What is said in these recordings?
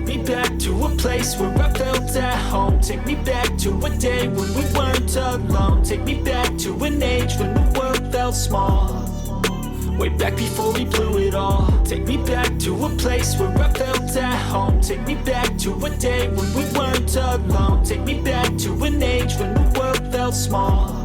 me back to a place where I felt at home. Take me back to a day when we weren't alone. Take me back to an age when the world felt small. Way back before we blew it all. Take me back to a place where I felt at home. Take me back to a day when we weren't alone. Take me back to an age when the world felt small.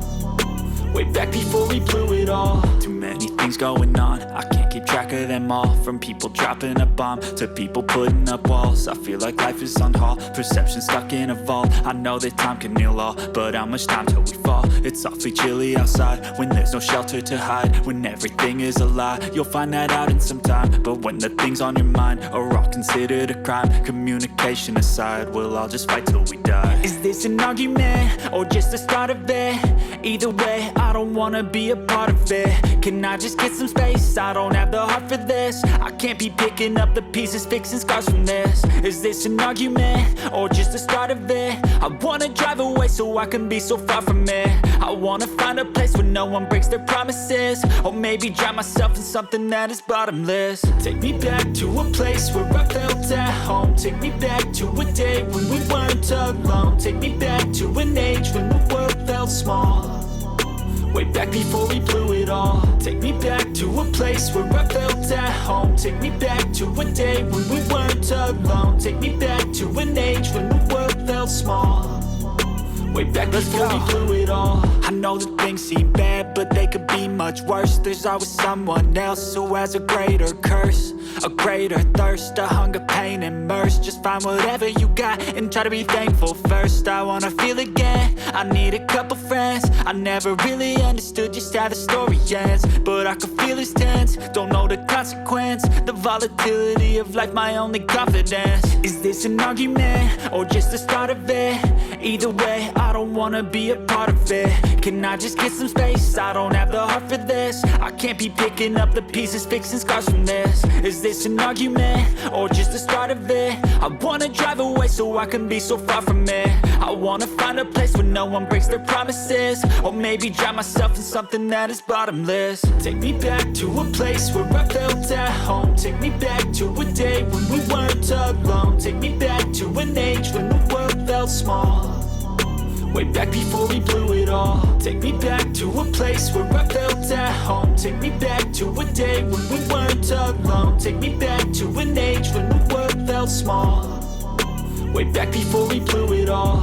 Way back before we blew it all. Too many things going on, I can't keep track of them all. From people dropping a bomb to people putting up walls. I feel like life is on hold, perception stuck in a vault. I know that time can heal all, but how much time till we fall? It's awfully chilly outside when there's no shelter to hide. When everything is a lie, you'll find that out in some time. But when the things on your mind are all considered a crime, communication aside, we'll all just fight till we die. Is this an argument or just the start of it? Either way, I don't wanna be a part of it. Can I just get some space? I don't have the heart for this. I can't be picking up the pieces, fixing scars from this. Is this an argument or just the start of it? I wanna drive away so I can be so far from it. I wanna find a place where no one breaks their promises. Or maybe drown myself in something that is bottomless. Take me back to a place where I felt at home. Take me back to a day when we weren't alone. Take me back to an age when the world felt small. Way back before we blew it all. Take me back to a place where I felt at home. Take me back to a day when we weren't alone. Take me back to an age when the world felt small. Way back before we blew it all. I know that things seem bad, but they could be much worse. There's always someone else who has a greater curse, a greater thirst, a hunger, pain, and mercy. Just find whatever you got and try to be thankful first. I wanna feel again, I need a couple friends. I never really understood just how the story ends, but I can feel it's tense, don't know the consequence. The volatility of life, my only confidence. Is this an argument or just the start of it? Either way, I don't wanna be a part of it. Can I just get some space? I don't have the heart for this. I can't be picking up the pieces, fixing scars from this. Is this an argument or just the start of it? I wanna drive away so I can be so far from it. I wanna find a place where no one breaks their promises. Or maybe drown myself in something that is bottomless. Take me back to a place where I felt at home. Take me back to a day when we weren't alone. Take me back to an age when the world felt small. Way back before we blew it all. Take me back to a place where I felt at home. Take me back to a day when we weren't alone. Take me back to an age when the world felt small. Way back before we blew it all.